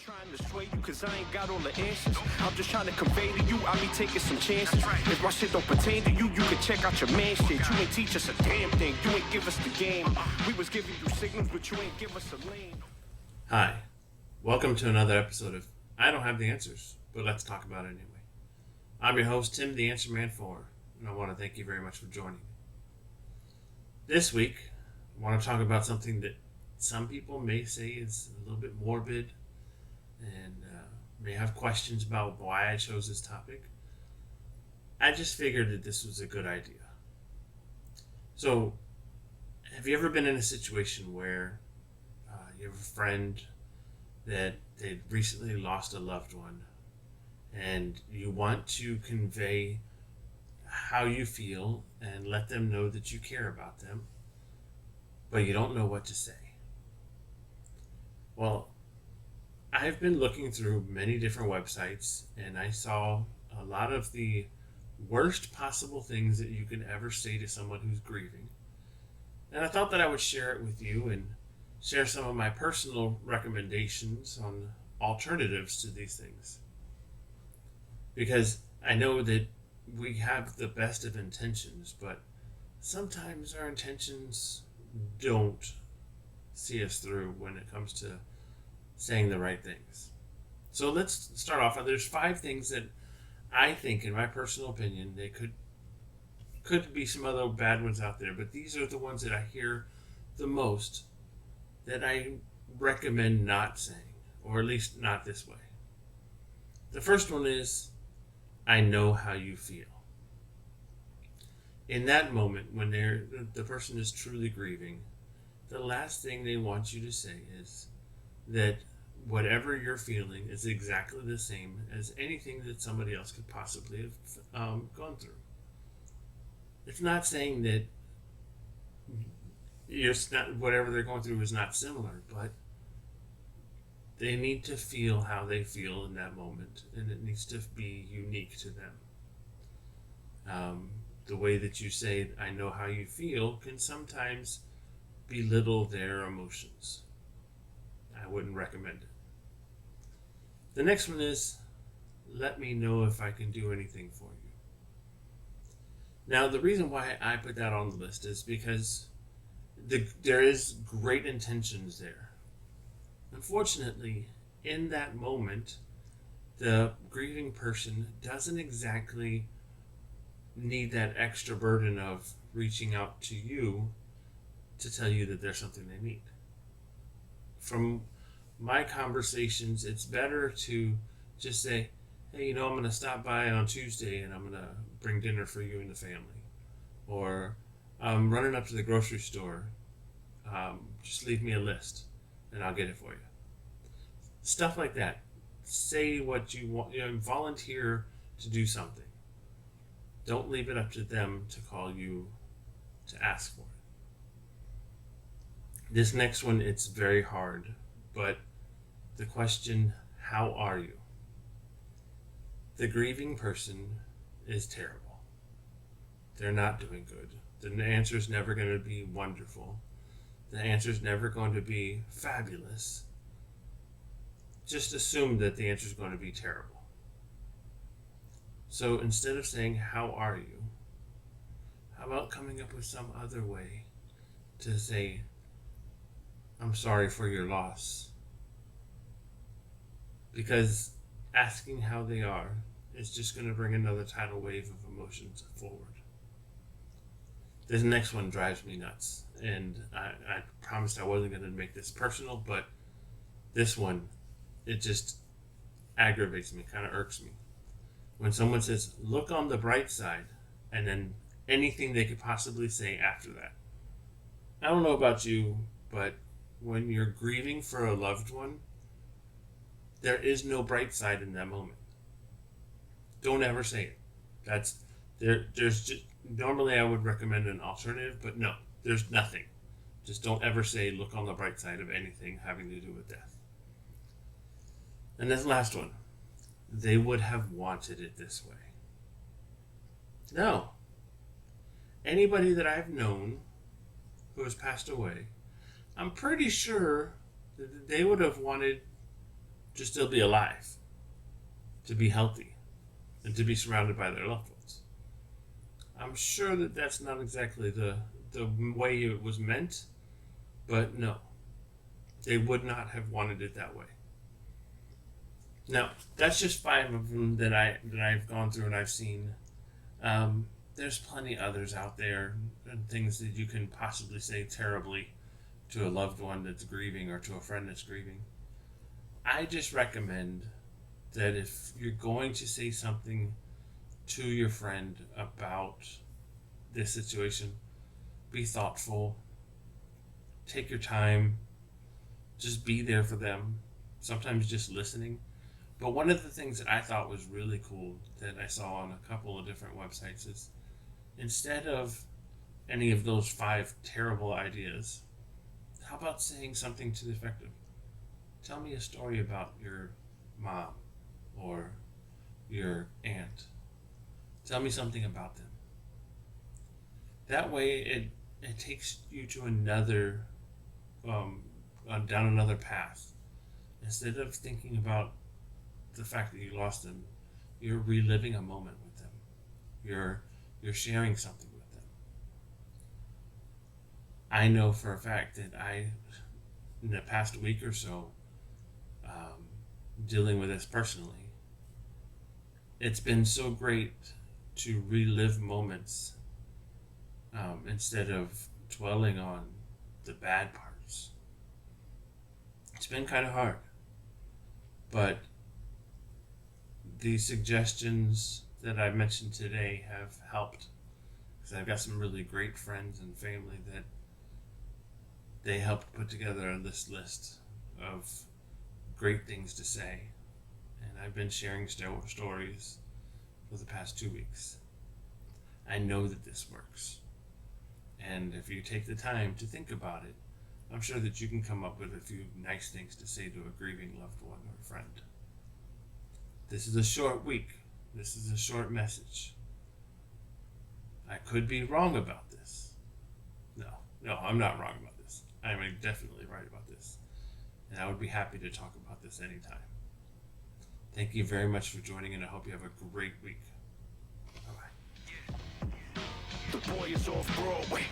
trying to sway you cause I ain't got all the answers. I'm just trying to convey to you, I be taking some chances. If my shit don't pertain to you, you can check out your man shit. You ain't teach us a damn thing, you ain't give us the game. We was giving you signals, but you ain't give us a lane. Hi, welcome to another episode of I Don't Have the Answers, but let's talk about it anyway. I'm your host, Tim, the Answer Man 4, and I want to thank you very much for joining me. This week, I want to talk about something that some people may say is a little bit morbid and may have questions about why I chose this topic. I just figured that this was a good idea. So, have you ever been in a situation where you have a friend that they recently lost a loved one and you want to convey how you feel and let them know that you care about them, but you don't know what to say? Well, I've been looking through many different websites and I saw a lot of the worst possible things that you could ever say to someone who's grieving. And I thought that I would share it with you and share some of my personal recommendations on alternatives to these things. Because I know that we have the best of intentions, but sometimes our intentions don't see us through when it comes to saying the right things. So let's start off. There's 5 things that I think, in my personal opinion, they could be some other bad ones out there, but these are the ones that I hear the most that I recommend not saying, or at least not this way. The first one is, I know how you feel. In that moment, when the person is truly grieving, the last thing they want you to say is that whatever you're feeling is exactly the same as anything that somebody else could possibly have gone through. It's not saying that whatever they're going through is not similar, but they need to feel how they feel in that moment, and it needs to be unique to them. The way that you say, I know how you feel, can sometimes belittle their emotions. I wouldn't recommend it. The next one is, let me know if I can do anything for you. Now, the reason why I put that on the list is because there is great intentions there. Unfortunately, in that moment, the grieving person doesn't exactly need that extra burden of reaching out to you to tell you that there's something they need. From my conversations, it's better to just say, hey, I'm going to stop by on Tuesday and I'm going to bring dinner for you and the family. Or I'm running up to the grocery store. Just leave me a list and I'll get it for you. Stuff like that. Say what you want. Volunteer to do something. Don't leave it up to them to call you to ask for it. This next one, it's very hard, but the question, how are you? The grieving person is terrible. They're not doing good. The answer is never going to be wonderful. The answer is never going to be fabulous. Just assume that the answer is going to be terrible. So instead of saying, how are you? How about coming up with some other way to say, I'm sorry for your loss? Because asking how they are is just going to bring another tidal wave of emotions forward. This next one drives me nuts, and I promised I wasn't going to make this personal, but this one, it just aggravates me, kind of irks me. When someone says, look on the bright side, and then anything they could possibly say after that. I don't know about you, but when you're grieving for a loved one, there is no bright side in that moment. Don't ever say it. There's just, normally I would recommend an alternative, but no, there's nothing. Just don't ever say, look on the bright side of anything having to do with death. And this last one, they would have wanted it this way. No. Anybody that I've known who has passed away, I'm pretty sure that they would have wanted to still be alive, to be healthy, and to be surrounded by their loved ones. I'm sure that that's not exactly the way it was meant, but no, they would not have wanted it that way. Now, that's just 5 of them that I've gone through and I've seen. There's plenty others out there, and things that you can possibly say terribly to a loved one that's grieving or to a friend that's grieving. I just recommend that if you're going to say something to your friend about this situation, be thoughtful, take your time, just be there for them, sometimes just listening. But one of the things that I thought was really cool that I saw on a couple of different websites is, instead of any of those 5 terrible ideas, how about saying something to the effect of, tell me a story about your mom or your aunt. Tell me something about them. That way it takes you to another, down another path. Instead of thinking about the fact that you lost them, you're reliving a moment with them. You're sharing something with them. I know for a fact that in the past week or so, dealing with this personally, it's been so great to relive moments instead of dwelling on the bad parts. It's been kind of hard, but the suggestions that I mentioned today have helped, because I've got some really great friends and family that they helped put together this list of great things to say, and I've been sharing stories for the past 2 weeks. I know that this works, and if you take the time to think about it, I'm sure that you can come up with a few nice things to say to a grieving loved one or friend. This is a short week. This is a short message. I could be wrong about this. No, I'm not wrong about this. I'm definitely right about this. And I would be happy to talk about this anytime. Thank you very much for joining, and I hope you have a great week. Bye-bye. The boy is off Broadway.